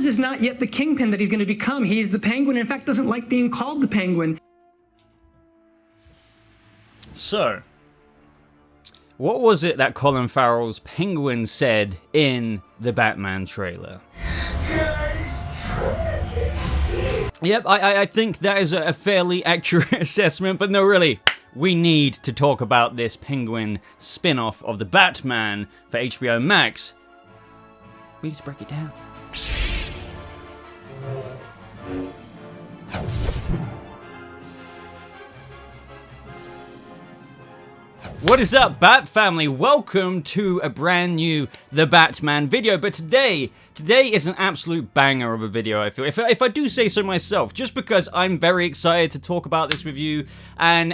Oz is not yet the Kingpin that he's going to become. He's the Penguin. In fact, doesn't like being called the Penguin. So, what was it that Colin Farrell's Penguin said in the Batman trailer? Yep, I think that is a fairly accurate assessment, but no, really, we need to talk about this Penguin spin-off of the Batman for HBO Max. We need to break it down. What is up, Bat family? Welcome to a brand new The Batman video, but today is an absolute banger of a video, I feel, if I do say so myself, just because I'm very excited to talk about this with you, and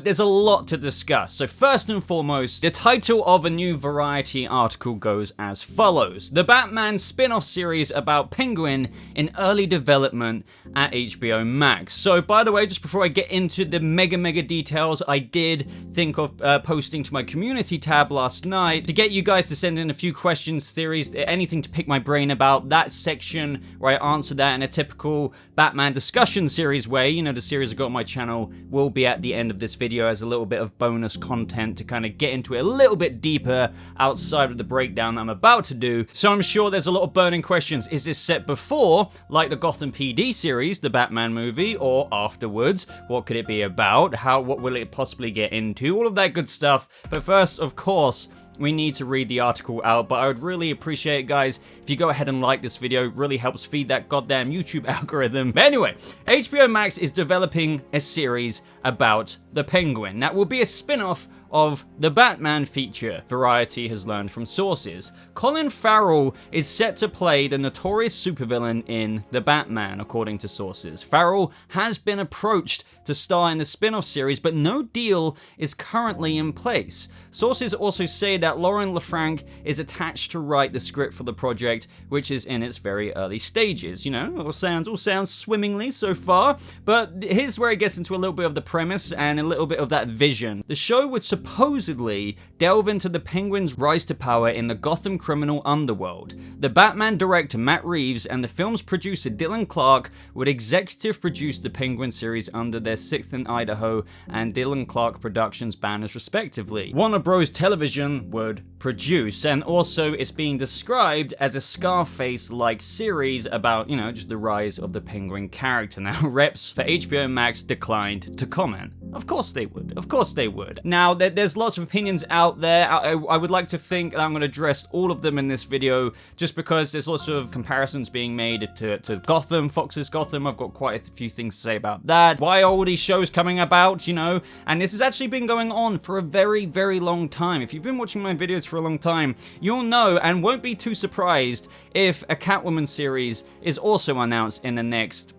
there's a lot to discuss. So first and foremost, the title of a new Variety article goes as follows: The Batman spin-off series about Penguin in early development at HBO Max. So by the way, just before I get into the mega details, I did think of posting to my community tab last night to get you guys to send in a few questions, theories, anything to pick my brain about. That section where I answer that in a typical Batman discussion series way, you know, the series I got on my channel, will be at the end of this video as a little bit of bonus content to kind of get into it a little bit deeper outside of the breakdown that I'm about to do. So I'm sure there's a lot of burning questions. Is this set before, like the Gotham PD series, the Batman movie, or afterwards? What could it be about? What will it possibly get into? All of that good stuff. But first, of course, we need to read the article out, but I would really appreciate it, guys, if you go ahead and like this video. It really helps feed that goddamn YouTube algorithm. But anyway, HBO Max is developing a series about the Penguin that will be a spin-off of the Batman feature, Variety has learned from sources. Colin Farrell is set to play the notorious supervillain in The Batman, according to sources. Farrell has been approached to star in the spin-off series, but no deal is currently in place. Sources also say that Lauren LaFranc is attached to write the script for the project, which is in its very early stages. You know, all sounds swimmingly so far, but here's where it gets into a little bit of the premise and a little bit of that vision. The show would supposedly delve into the Penguin's rise to power in the Gotham criminal underworld. The Batman director Matt Reeves and the film's producer Dylan Clark would executive produce the Penguin series under their 6th and Idaho and Dylan Clark Productions banners respectively. Warner Bros. Television would produce, and also it's being described as a Scarface-like series about, you know, just the rise of the Penguin character. Now, reps for HBO Max declined to comment. Of course they would. Of course they would. Now, there's lots of opinions out there. I would like to think that I'm going to address all of them in this video, just because there's lots of comparisons being made to Gotham, Fox's Gotham. I've got quite a few things to say about that. Why are all these shows coming about, you know? And this has actually been going on for a very, very long time. If you've been watching my videos for a long time, you'll know and won't be too surprised if a Catwoman series is also announced in the next,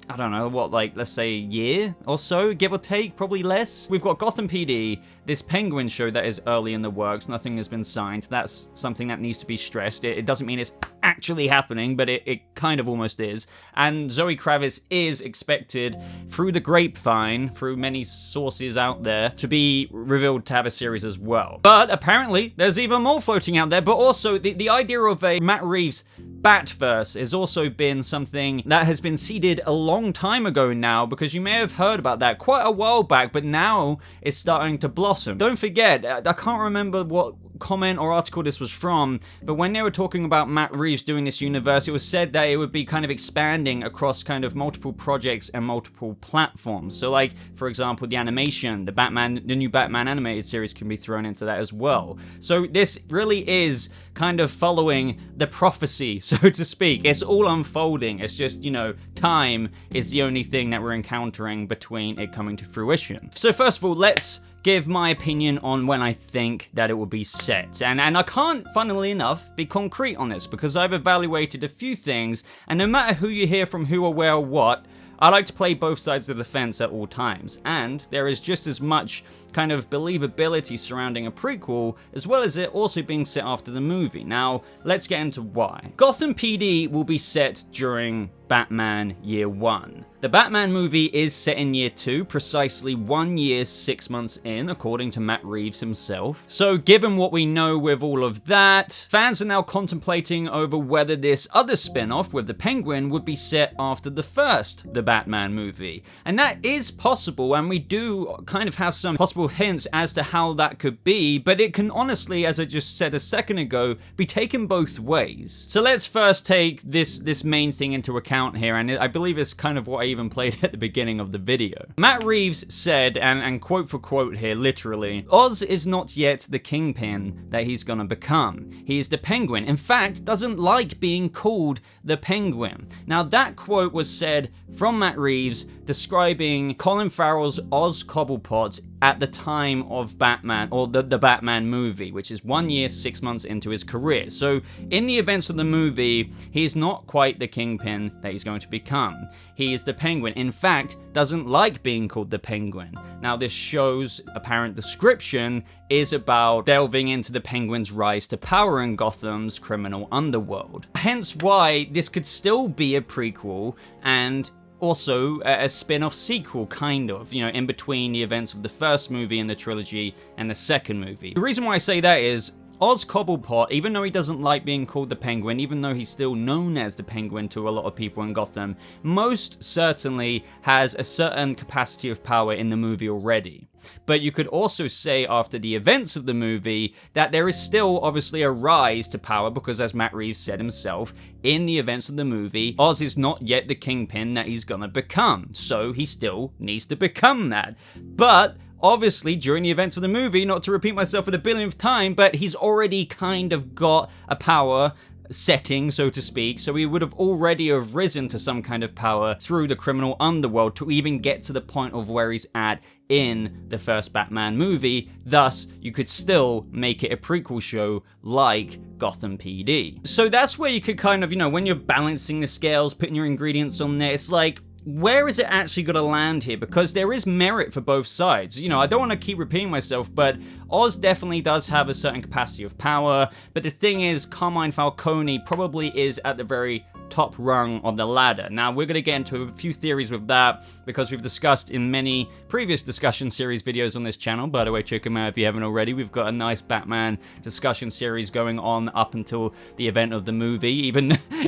I don't know, what, like, let's say a year or so, give or take, probably less. We've got Gotham PD, this Penguin show that is early in the works, nothing has been signed. That's something that needs to be stressed. It doesn't mean it's actually happening, but it kind of almost is. And Zoe Kravitz is expected, through the grapevine, through many sources out there, to be revealed to have a series as well. But apparently, there's even more floating out there, but also the idea of a Matt Reeves Batverse has also been something that has been seeded a long time ago now, because you may have heard about that quite a while back, but now it's starting to blossom. Don't forget, I can't remember what comment or article this was from, but when they were talking about Matt Reeves doing this universe, it was said that it would be kind of expanding across kind of multiple projects and multiple platforms. So like, for example, the animation, the new Batman animated series can be thrown into that as well. So this really is kind of following the prophecy, so to speak. It's all unfolding. It's just, you know, time is the only thing that we're encountering between it coming to fruition. So first of all, let's give my opinion on when I think that it will be set. And I can't, funnily enough, be concrete on this because I've evaluated a few things, and no matter who you hear from who or where or what, I like to play both sides of the fence at all times, and there is just as much kind of believability surrounding a prequel as well as it also being set after the movie. Now, let's get into why. Gotham PD will be set during Batman Year 1. The Batman movie is set in Year 2, precisely 1 year, 6 months in, according to Matt Reeves himself. So given what we know with all of that, fans are now contemplating over whether this other spin-off with the Penguin would be set after the first The Batman movie. And that is possible, and we do kind of have some possible hints as to how that could be, but it can honestly, as I just said a second ago, be taken both ways. So let's first take this main thing into account here, and I believe it's kind of what I even played at the beginning of the video. Matt Reeves said, and quote for quote here, literally, Oz is not yet the Kingpin that he's gonna become. He is the Penguin. In fact, doesn't like being called the Penguin. Now that quote was said from Matt Reeves describing Colin Farrell's Oz Cobblepot at the time of Batman, or the Batman movie, which is 1 year, 6 months into his career. So in the events of the movie, he is not quite the Kingpin that he's going to become. He is the Penguin. In fact, doesn't like being called the Penguin. Now this show's apparent description is about delving into the Penguin's rise to power in Gotham's criminal underworld. Hence why this could still be a prequel and also a spin-off sequel, kind of, you know, in between the events of the first movie in the trilogy and the second movie. The reason why I say that is Oz Cobblepot, even though he doesn't like being called the Penguin, even though he's still known as the Penguin to a lot of people in Gotham, most certainly has a certain capacity of power in the movie already. But you could also say after the events of the movie that there is still obviously a rise to power because, as Matt Reeves said himself, in the events of the movie, Oz is not yet the Kingpin that he's gonna become, so he still needs to become that. But obviously, during the events of the movie, not to repeat myself for the billionth time, but he's already kind of got a power setting, so to speak, so he would have already have risen to some kind of power through the criminal underworld to even get to the point of where he's at in the first Batman movie. Thus, you could still make it a prequel show like Gotham PD. So that's where you could kind of, you know, when you're balancing the scales, putting your ingredients on there, it's like, where is it actually going to land here? Because there is merit for both sides. You know, I don't want to keep repeating myself, but Oz definitely does have a certain capacity of power. But the thing is, Carmine Falcone probably is at the very top rung of the ladder. Now, we're going to get into a few theories with that because we've discussed in many previous discussion series videos on this channel. By the way, check them out if you haven't already. We've got a nice Batman discussion series going on up until the event of the movie.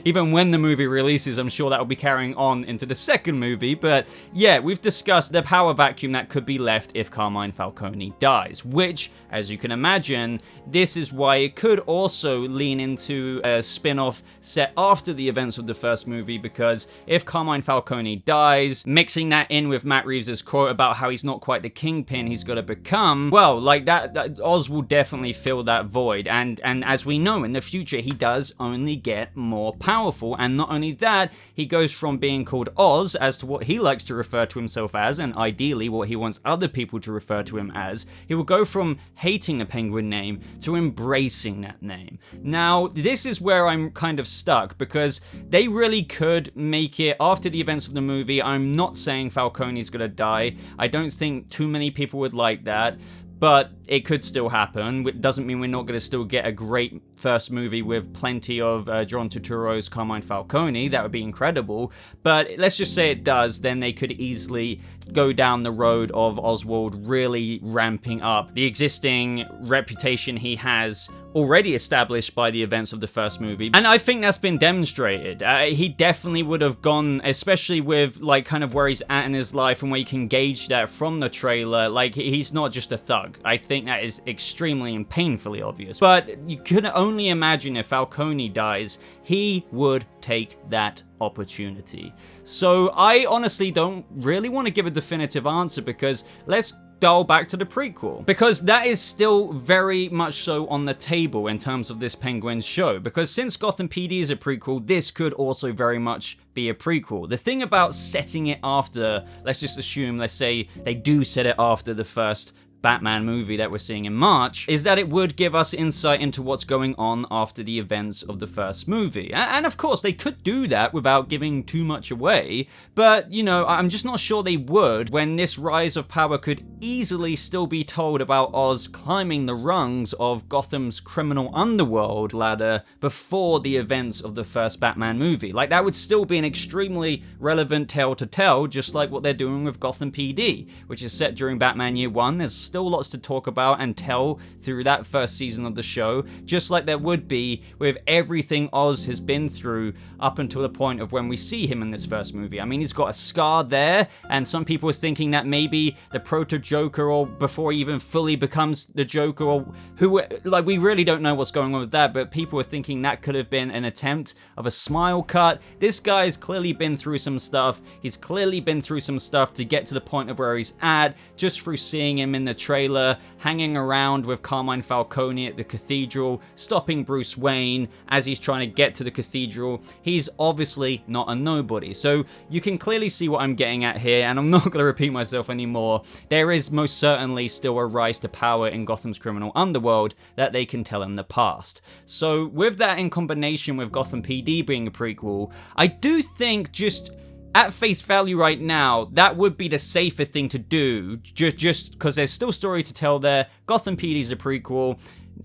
Even when the movie releases, I'm sure that will be carrying on into the second movie. But yeah, we've discussed the power vacuum that could be left if Carmine Falcone dies, which, as you can imagine, this is why it could also lean into a spin-off set after the events of the first movie, because if Carmine Falcone dies, mixing that in with Matt Reeves' quote about how he's not quite the Kingpin he's got to become, well, like that Oz will definitely fill that void, and as we know, in the future, he does only get more powerful, and not only that, he goes from being called Oz as to what he likes to refer to himself as, and ideally what he wants other people to refer to him as. He will go from hating the Penguin name to embracing that name. Now, this is where I'm kind of stuck, because they really could make it after the events of the movie. I'm not saying Falcone's gonna die. I don't think too many people would like that, but it could still happen. It doesn't mean we're not going to still get a great first movie with plenty of John Turturro's Carmine Falcone. That would be incredible. But let's just say it does, then they could easily go down the road of Oswald really ramping up the existing reputation he has already established by the events of the first movie. And I think that's been demonstrated. He definitely would have gone, especially with like kind of where he's at in his life and where you can gauge that from the trailer. Like, he's not just a thug. I think that is extremely and painfully obvious. But you can only imagine if Falcone dies, he would take that opportunity. So I honestly don't really want to give a definitive answer, because let's dial back to the prequel, because that is still very much so on the table in terms of this Penguin show, because since Gotham PD is a prequel, this could also very much be a prequel. The thing about setting it after, let's just assume, let's say they do set it after the first Batman movie that we're seeing in March, is that it would give us insight into what's going on after the events of the first movie. And of course, they could do that without giving too much away, but, you know, I'm just not sure they would when this rise of power could easily still be told about Oz climbing the rungs of Gotham's criminal underworld ladder before the events of the first Batman movie. Like, that would still be an extremely relevant tale to tell, just like what they're doing with Gotham PD, which is set during Batman Year 1. There's still lots to talk about and tell through that first season of the show, just like there would be with everything Oz has been through up until the point of when we see him in this first movie. I mean, he's got a scar there, and some people are thinking that maybe the proto-Joker, or before he even fully becomes the Joker, or who, like, we really don't know what's going on with that, but people are thinking that could have been an attempt of a smile cut. This guy's clearly been through some stuff. He's clearly been through some stuff to get to the point of where he's at, just through seeing him in the trailer, hanging around with Carmine Falcone at the cathedral, stopping Bruce Wayne as he's trying to get to the cathedral. He's obviously not a nobody. So you can clearly see what I'm getting at here, and I'm not going to repeat myself anymore. There is most certainly still a rise to power in Gotham's criminal underworld that they can tell in the past. So with that in combination with Gotham PD being a prequel, I do think just at face value right now, that would be the safer thing to do, just because there's still story to tell there. Gotham PD is a prequel,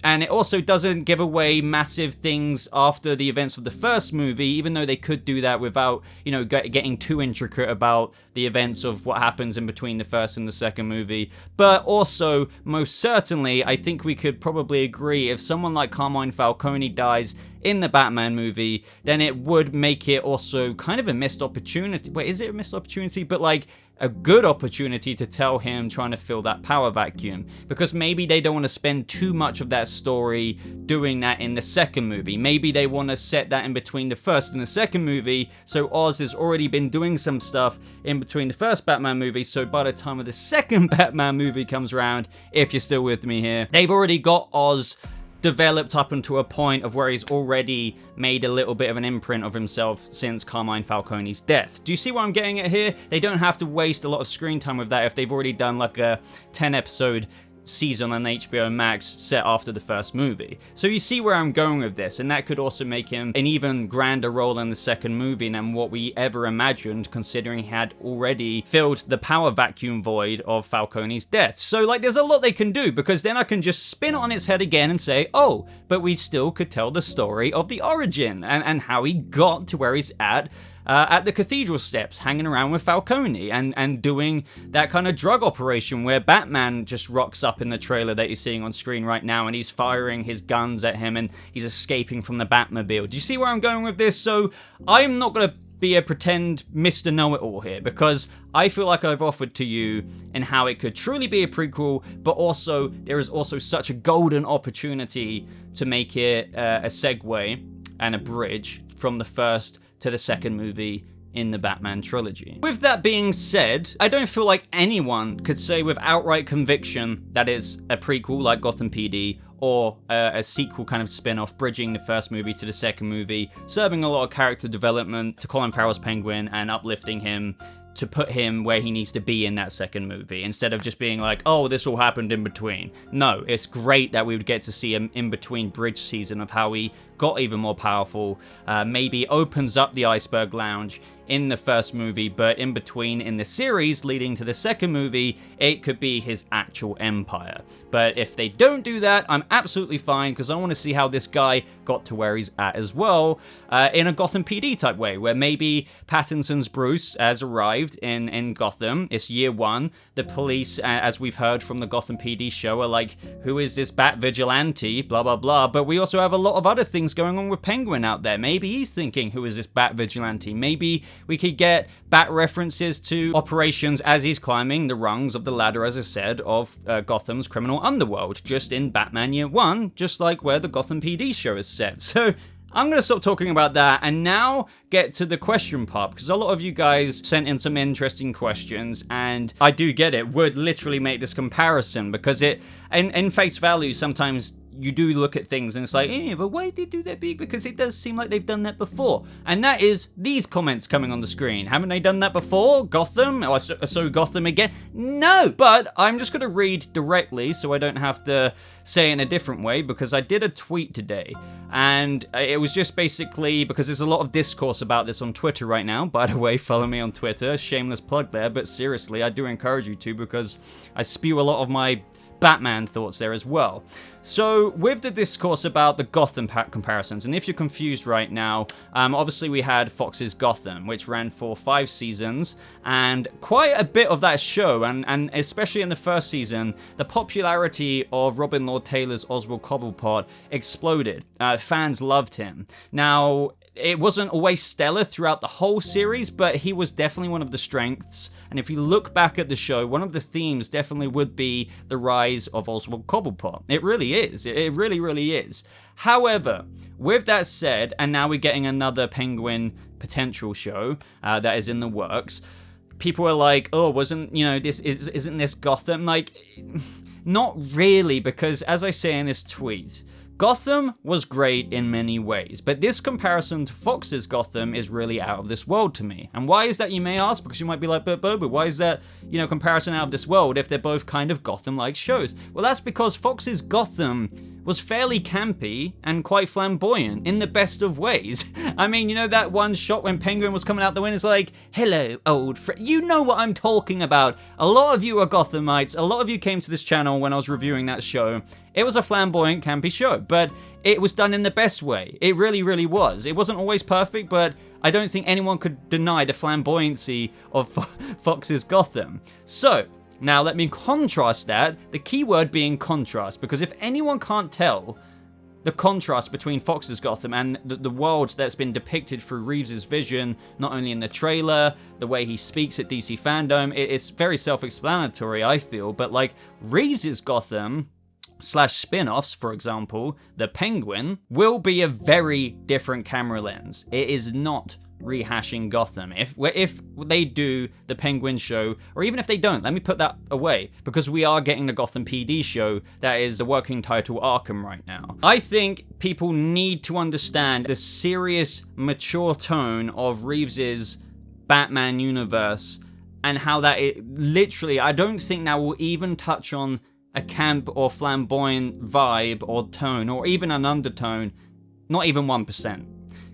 and it also doesn't give away massive things after the events of the first movie, even though they could do that without, you know, getting too intricate about the events of what happens in between the first and the second movie. But also, most certainly, I think we could probably agree if someone like Carmine Falcone dies in the Batman movie, then it would make it also kind of a missed opportunity. Wait, is it a missed opportunity? But like, a good opportunity to tell him trying to fill that power vacuum, because maybe they don't want to spend too much of that story doing that in the second movie. Maybe they want to set that in between the first and the second movie, so Oz has already been doing some stuff in between the first Batman movie, so by the time of the second Batman movie comes around, if you're still with me here, they've already got Oz developed up into a point of where he's already made a little bit of an imprint of himself since Carmine Falcone's death. Do you see what I'm getting at here? They don't have to waste a lot of screen time with that if they've already done like a 10 episode season on HBO Max set after the first movie. So you see where I'm going with this, and that could also make him an even grander role in the second movie than what we ever imagined, considering he had already filled the power vacuum void of Falcone's death. So like, there's a lot they can do, because then I can just spin it on its head again and say, oh, but we still could tell the story of the origin and how he got to where he's at the cathedral steps, hanging around with Falcone and doing that kind of drug operation where Batman just rocks up in the trailer that you're seeing on screen right now, and he's firing his guns at him and he's escaping from the Batmobile. Do you see where I'm going with this? So I'm not going to be a pretend Mr. Know-It-All here, because I feel like I've offered to you in how it could truly be a prequel, but also there is also such a golden opportunity to make it a segue and a bridge from the first to the second movie in the Batman trilogy. With that being said, I don't feel like anyone could say with outright conviction that it's a prequel like Gotham PD, or a sequel kind of spin-off bridging the first movie to the second movie, serving a lot of character development to Colin Farrell's Penguin and uplifting him to put him where he needs to be in that second movie, instead of just being like, oh, this all happened in between. No, it's great that we would get to see an in-between bridge season of how he got even more powerful, maybe opens up the Iceberg Lounge in the first movie, but in between in the series leading to the second movie, it could be his actual empire. But if they don't do that, I'm absolutely fine, because I want to see how this guy got to where he's at as well, in a Gotham PD type way, where maybe Pattinson's Bruce has arrived in Gotham. It's year one. The police, as we've heard from the Gotham PD show, are like, who is this Bat vigilante? Blah, blah, blah. But we also have a lot of other things going on with Penguin out there. Maybe he's thinking, who is this Bat vigilante? Maybe we could get Bat references to operations as he's climbing the rungs of the ladder, as I said, of Gotham's criminal underworld, just in Batman Year 1, just like where the Gotham PD show is set. So I'm going to stop talking about that and now get to the question part, because a lot of you guys sent in some interesting questions, and I do get it, would literally make this comparison, because it, in face value, sometimes you do look at things and it's like, but why did they do that big? Because it does seem like they've done that before. And that is these comments coming on the screen. Haven't they done that before? Gotham? Or so Gotham again? No! But I'm just going to read directly so I don't have to say it in a different way, because I did a tweet today. And it was just basically, because there's a lot of discourse about this on Twitter right now. By the way, follow me on Twitter. Shameless plug there. But seriously, I do encourage you to, because I spew a lot of my Batman thoughts there as well. So with the discourse about the Gotham comparisons, and if you're confused right now, obviously we had Fox's Gotham, which ran for 5 seasons, and quite a bit of that show, and especially in the first season, the popularity of Robin Lord Taylor's Oswald Cobblepot exploded. Fans loved him. Now, it wasn't always stellar throughout the whole series, but he was definitely one of the strengths. And if you look back at the show, one of the themes definitely would be the rise of Oswald Cobblepot. It really is. It really, really is. However, with that said, and now we're getting another Penguin potential show that is in the works, people are like, oh, isn't this Gotham? Like, not really, because as I say in this tweet, Gotham was great in many ways, but this comparison to Fox's Gotham is really out of this world to me. And why is that, you may ask? Because you might be like, but Boba, why is that, comparison out of this world if they're both kind of Gotham-like shows? Well, that's because Fox's Gotham was fairly campy and quite flamboyant in the best of ways. I mean, that one shot when Penguin was coming out the window, it's like, hello, old friend. You know what I'm talking about. A lot of you are Gothamites. A lot of you came to this channel when I was reviewing that show. It was a flamboyant, campy show, but it was done in the best way. It really, really was. It wasn't always perfect, but I don't think anyone could deny the flamboyancy of Fox's Gotham. So, now let me contrast that, the key word being contrast, because if anyone can't tell the contrast between Fox's Gotham and the world that's been depicted through Reeves' vision, not only in the trailer, the way he speaks at DC Fandom, it's very self-explanatory, I feel, but like Reeves' Gotham / spin-offs, for example, the Penguin, will be a very different camera lens. It is not rehashing Gotham. If they do the Penguin show, or even if they don't, let me put that away, because we are getting the Gotham PD show that is the working title Arkham right now. I think people need to understand the serious, mature tone of Reeves's Batman universe, and how that literally, I don't think that will even touch on a camp or flamboyant vibe or tone, or even an undertone, not even 1%.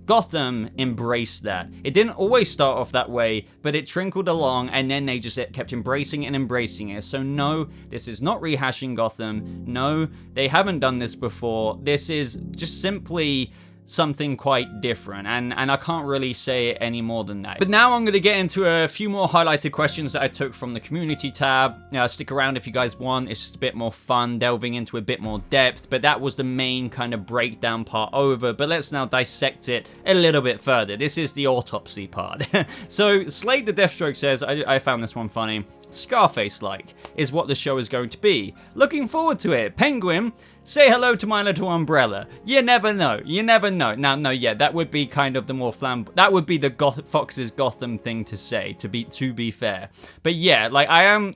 Gotham embraced that. It didn't always start off that way, but it trickled along, and then they just kept embracing it and embracing it. So no, this is not rehashing Gotham. No, they haven't done this before. This is just simply something quite different, and I can't really say it any more than that. But now I'm going to get into a few more highlighted questions that I took from the community tab. Stick around if you guys want. It's just a bit more fun, delving into a bit more depth, but that was the main kind of breakdown part over. But let's now dissect it a little bit further. This is the autopsy part. So Slade the Deathstroke says, I found this one funny. Scarface-like is what the show is going to be. Looking forward to it. Penguin, say hello to my little umbrella. You never know. You never know. Now, no, yeah, that would be kind of the more that would be the Fox's Gotham thing to say, to be fair. But yeah, like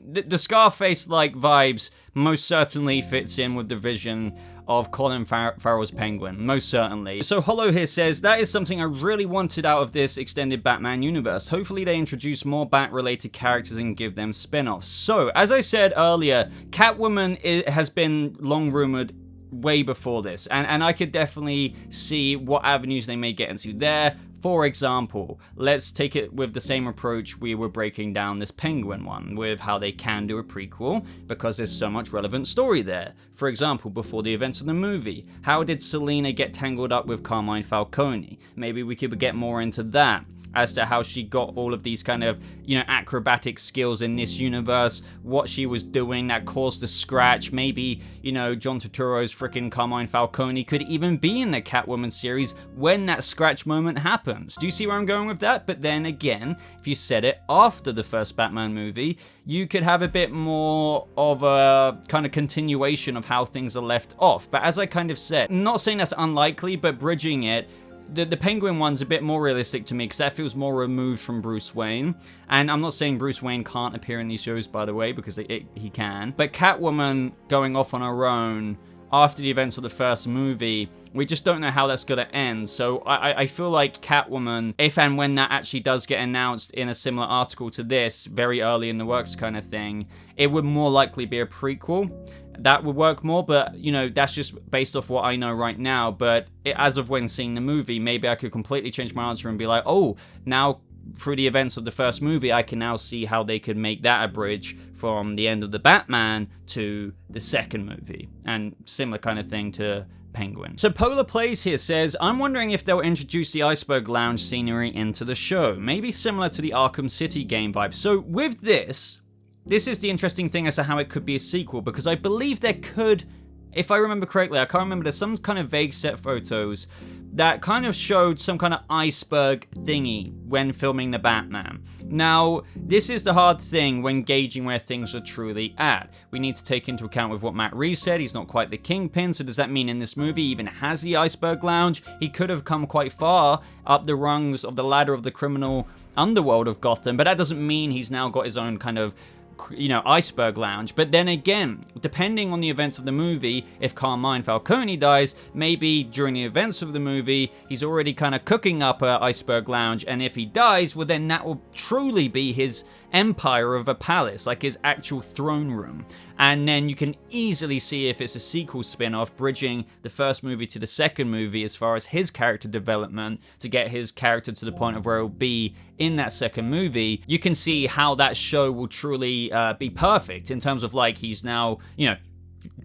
the Scarface-like vibes most certainly fits in with the vision of Colin Farrell's Penguin, most certainly. So Hollow here says, that is something I really wanted out of this extended Batman universe. Hopefully they introduce more Bat-related characters and give them spin-offs. So, as I said earlier, Catwoman has been long rumored way before this, and I could definitely see what avenues they may get into there. For example, let's take it with the same approach we were breaking down this Penguin one, with how they can do a prequel, because there's so much relevant story there. For example, before the events of the movie, how did Selina get tangled up with Carmine Falcone? Maybe we could get more into that, as to how she got all of these kind of, acrobatic skills in this universe, what she was doing that caused the scratch. Maybe, John Turturro's freaking Carmine Falcone could even be in the Catwoman series when that scratch moment happens. Do you see where I'm going with that? But then again, if you said it after the first Batman movie, you could have a bit more of a kind of continuation of how things are left off. But as I kind of said, I'm not saying that's unlikely, but bridging it, the Penguin one's a bit more realistic to me, because that feels more removed from Bruce Wayne. And I'm not saying Bruce Wayne can't appear in these shows, by the way, because he can. But Catwoman going off on her own after the events of the first movie. We just don't know how that's going to end. So I feel like Catwoman, if and when that actually does get announced in a similar article to this, very early in the works kind of thing, it would more likely be a prequel. That would work more, but, you know, that's just based off what I know right now. But as of when seeing the movie, maybe I could completely change my answer and be like, oh, now through the events of the first movie, I can now see how they could make that a bridge from the end of the Batman to the second movie. And similar kind of thing to Penguin. So Polar Plays here says, I'm wondering if they'll introduce the Iceberg Lounge scenery into the show. Maybe similar to the Arkham City game vibe. So with this is the interesting thing as to how it could be a sequel, because I believe there could, if I remember correctly, I can't remember, there's some kind of vague set photos that kind of showed some kind of iceberg thingy when filming the Batman. Now, this is the hard thing when gauging where things are truly at. We need to take into account with what Matt Reeves said, he's not quite the kingpin, so does that mean in this movie he even has the Iceberg Lounge? He could have come quite far up the rungs of the ladder of the criminal underworld of Gotham, but that doesn't mean he's now got his own kind of, you know, Iceberg Lounge. But then again, depending on the events of the movie, if Carmine Falcone dies, maybe during the events of the movie, he's already kind of cooking up a Iceberg Lounge, and if he dies, well then that will truly be his empire of a palace, like his actual throne room. And then you can easily see if it's a sequel spin-off bridging the first movie to the second movie as far as his character development to get his character to the point of where he'll be in that second movie. You can see how that show will truly be perfect in terms of like he's now, you know,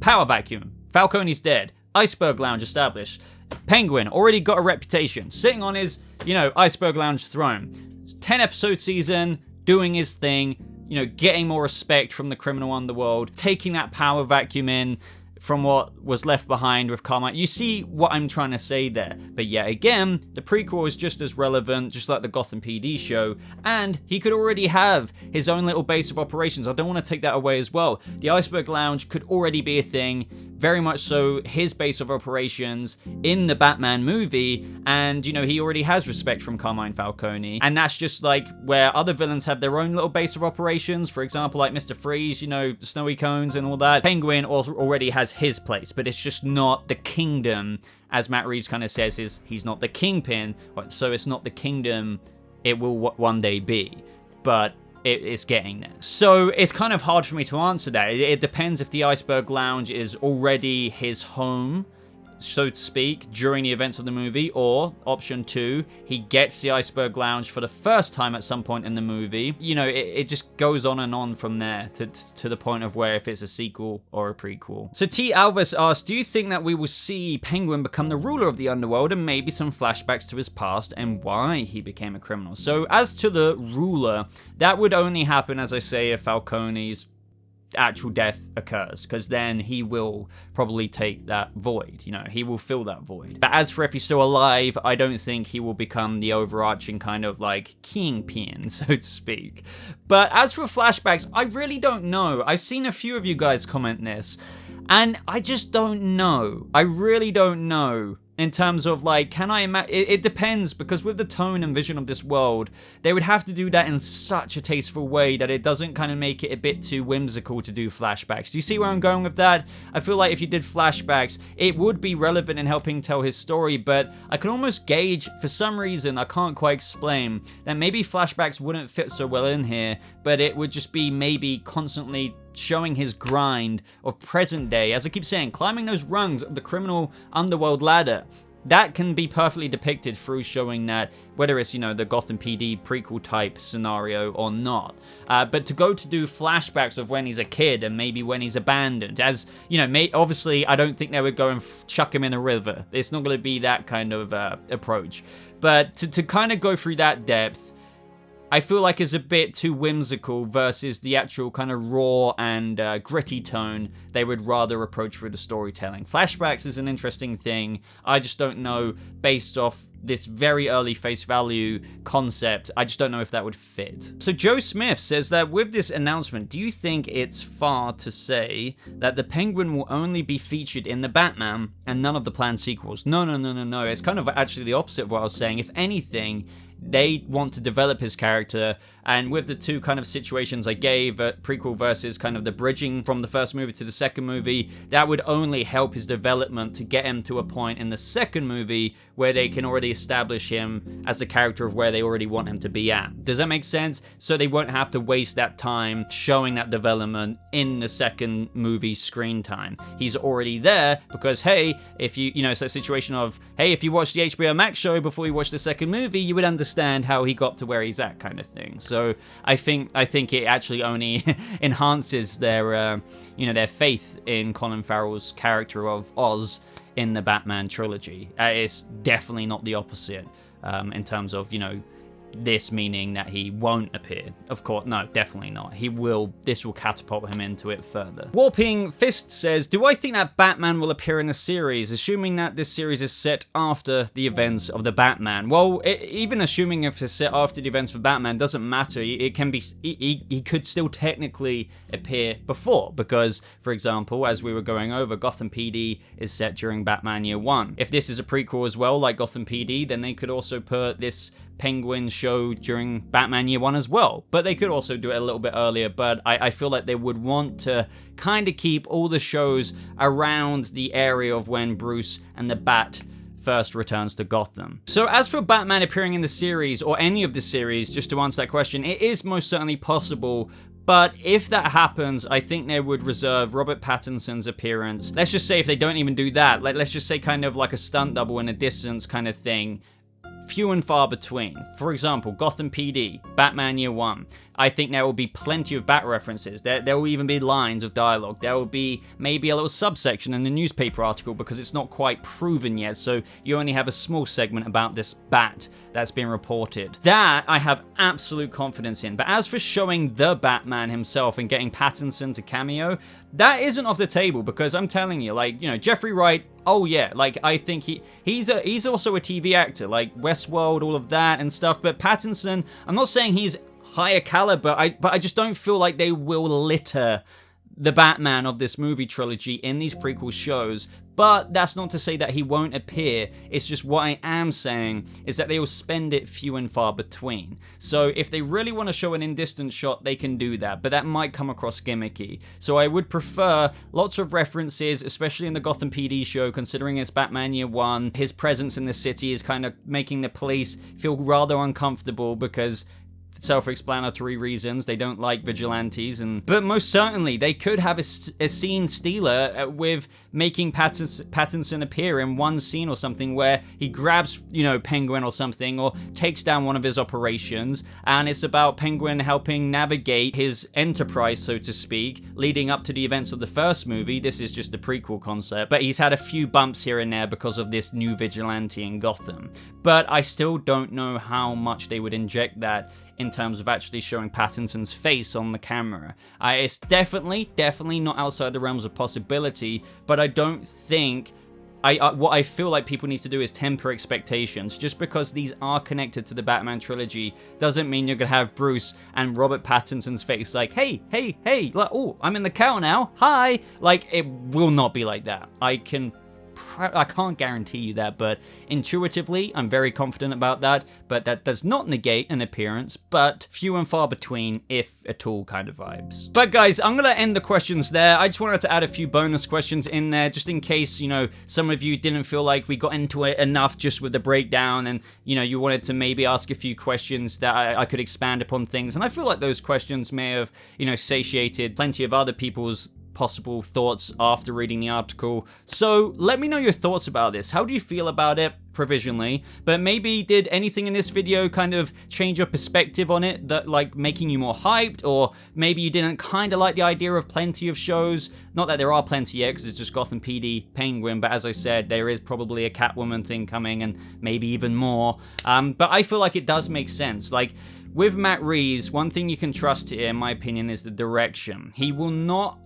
power vacuum, Falcone's dead, Iceberg Lounge established, Penguin already got a reputation, sitting on his, you know, Iceberg Lounge throne. It's 10 episode season, doing his thing, you know, getting more respect from the criminal underworld, taking that power vacuum in from what was left behind with Carmine. You see what I'm trying to say there. But yet again, the prequel is just as relevant, just like the Gotham PD show, and he could already have his own little base of operations. I don't want to take that away as well. The Iceberg Lounge could already be a thing, very much so his base of operations in the Batman movie, and, you know, he already has respect from Carmine Falcone, and that's just like where other villains have their own little base of operations, for example, like Mr. Freeze, you know, snowy cones and all that. Penguin already has his place, but it's just not the kingdom, as Matt Reeves kind of says, he's not the kingpin, so it's not the kingdom it will one day be, but it's getting there. So it's kind of hard for me to answer that. It depends if the Iceberg Lounge is already his home, so to speak, during the events of the movie, or option 2, he gets the Iceberg Lounge for the first time at some point in the movie. You know, it just goes on and on from there to the point of where if it's a sequel or a prequel. So T. Alvis asks, do you think that we will see Penguin become the ruler of the underworld and maybe some flashbacks to his past and why he became a criminal? So as to the ruler, that would only happen, as I say, if Falcone's actual death occurs, because then he will probably take that void, you know, he will fill that void. But as for if he's still alive, I don't think he will become the overarching kind of like kingpin, so to speak. But as for flashbacks, I really don't know. I've seen a few of you guys comment this, and I just don't know. I really don't know. In terms of like, can I imagine? It depends, because with the tone and vision of this world, they would have to do that in such a tasteful way that it doesn't kind of make it a bit too whimsical to do flashbacks. Do you see where I'm going with that? I feel like if you did flashbacks, it would be relevant in helping tell his story, but I can almost gauge, for some reason I can't quite explain, that maybe flashbacks wouldn't fit so well in here, but it would just be maybe constantly showing his grind of present day, as I keep saying, climbing those rungs of the criminal underworld ladder. That can be perfectly depicted through showing that, whether it's, you know, the Gotham PD prequel type scenario or not. But to go to do flashbacks of when he's a kid and maybe when he's abandoned, as, you know, obviously I don't think they would go and chuck him in a river. It's not going to be that kind of approach. But to kind of go through that depth, I feel like it's a bit too whimsical versus the actual kind of raw and gritty tone they would rather approach through the storytelling. Flashbacks is an interesting thing. I just don't know, based off this very early face value concept, I just don't know if that would fit. So Joe Smith says that with this announcement, do you think it's far to say that the Penguin will only be featured in the Batman and none of the planned sequels? No. It's kind of actually the opposite of what I was saying. If anything, they want to develop his character, and with the two kind of situations I gave, prequel versus kind of the bridging from the first movie to the second movie, that would only help his development to get him to a point in the second movie where they can already establish him as the character of where they already want him to be at. Does that make sense? So they won't have to waste that time showing that development in the second movie screen time. He's already there because, hey, if you know, it's that situation of, hey, if you watch the HBO Max show before you watch the second movie, you would understand how he got to where he's at, kind of thing. So I think it actually only enhances their their faith in Colin Farrell's character of Oz in the Batman trilogy. It's definitely not the opposite in terms of, this meaning that he won't appear. Of course, no, definitely not. He will. This will catapult him into it further. Warping Fist says, do I think that Batman will appear in the series, assuming that this series is set after the events of the Batman? Well, even assuming if it's set after the events of Batman doesn't matter. It can be, he could still technically appear before, because, for example, as we were going over, Gotham PD is set during Batman Year One. If this is a prequel as well, like Gotham PD, then they could also put this Penguin show during Batman Year One as well. But they could also do it a little bit earlier, but I feel like they would want to kind of keep all the shows around the area of when Bruce and the Bat first returns to Gotham. So as for Batman appearing in the series, or any of the series, just to answer that question, it is most certainly possible. But if that happens, I think they would reserve Robert Pattinson's appearance. Let's just say if they don't even do that, let's just say kind of like a stunt double in a distance kind of thing. Few and far between. For example, Gotham PD, Batman Year One. I think there will be plenty of Bat references. There will even be lines of dialogue. There will be maybe a little subsection in the newspaper article because it's not quite proven yet, so you only have a small segment about this Bat that's been reported. That I have absolute confidence in. But as for showing the Batman himself and getting Pattinson to cameo, that isn't off the table, because I'm telling you, Jeffrey Wright, oh yeah, I think he's also a TV actor, like Westworld, all of that and stuff, but Pattinson, I'm not saying he's higher caliber, but I just don't feel like they will litter the Batman of this movie trilogy in these prequel shows. But that's not to say that he won't appear. It's just what I am saying is that they will spend it few and far between. So if they really want to show an in-distance shot, they can do that, but that might come across gimmicky. So I would prefer lots of references, especially in the Gotham PD show, considering it's Batman Year One. His presence in the city is kind of making the police feel rather uncomfortable because self-explanatory reasons, they don't like vigilantes, but most certainly they could have a scene stealer with making Pattinson appear in one scene or something where he grabs, Penguin or something, or takes down one of his operations, and it's about Penguin helping navigate his enterprise, so to speak, leading up to the events of the first movie. This is just a prequel concept, but he's had a few bumps here and there because of this new vigilante in Gotham. But I still don't know how much they would inject that in terms of actually showing Pattinson's face on the camera. It's definitely not outside the realms of possibility, but I don't think... what I feel like people need to do is temper expectations. Just because these are connected to the Batman trilogy doesn't mean you're gonna have Bruce and Robert Pattinson's face like, hey, like, oh, I'm in the cow now, hi! Like, it will not be like that. I can't guarantee you that, but intuitively, I'm very confident about that. But that does not negate an appearance, but few and far between, if at all, kind of vibes. But guys, I'm gonna end the questions there. I just wanted to add a few bonus questions in there, just in case, some of you didn't feel like we got into it enough just with the breakdown, and, you wanted to maybe ask a few questions that I could expand upon things. And I feel like those questions may have, satiated plenty of other people's possible thoughts after reading the article. So let me know your thoughts about this. How do you feel about it provisionally? But maybe did anything in this video kind of change your perspective on it, that like making you more hyped, or maybe you didn't kind of like the idea of plenty of shows? Not that there are plenty yet, because it's just Gotham PD, Penguin, but as I said, there is probably a Catwoman thing coming, and maybe even more. But I feel like it does make sense. Like, with Matt Reeves, one thing you can trust here, in my opinion, is the direction. He will not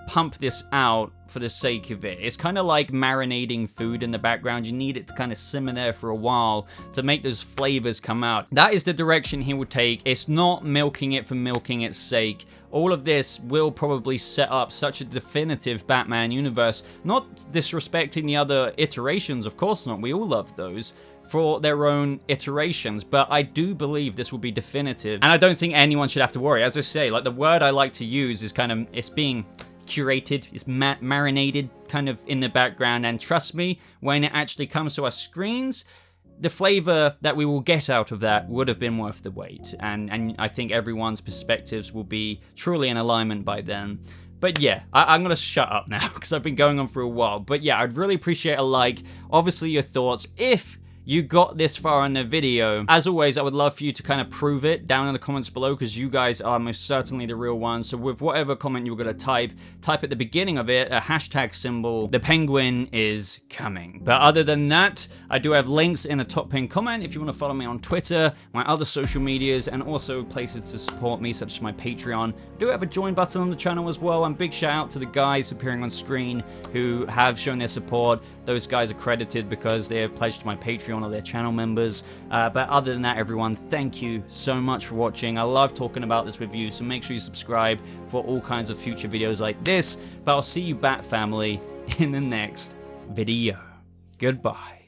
pump this out for the sake of it. It's kind of like marinating food in the background. You need it to kind of simmer there for a while to make those flavors come out. That is the direction he will take. It's not milking it for milking its sake. All of this will probably set up such a definitive Batman universe, not disrespecting the other iterations, of course not. We all love those for their own iterations, but I do believe this will be definitive, and I don't think anyone should have to worry. As I say, like, the word I like to use is kind of, it's being curated, it's marinated kind of in the background, and trust me, when it actually comes to our screens, the flavor that we will get out of that would have been worth the wait, and I think everyone's perspectives will be truly in alignment by then. But yeah, I'm going to shut up now because I've been going on for a while. But yeah, I'd really appreciate a like, obviously your thoughts, if you got this far in the video. As always, I would love for you to kind of prove it down in the comments below, because you guys are most certainly the real ones. So with whatever comment you were going to type at the beginning of it a hashtag symbol, the penguin is coming. But other than that, I do have links in the top pinned comment if you want to follow me on Twitter, my other social medias, and also places to support me, such as my Patreon. I do have a join button on the channel as well, and big shout out to the guys appearing on screen who have shown their support. Those guys are credited because they have pledged to my Patreon or their channel members. But other than that, everyone, thank you so much for watching. I love talking about this with you, so make sure you subscribe for all kinds of future videos like this. But I'll see you, Bat Family, in the next video. Goodbye.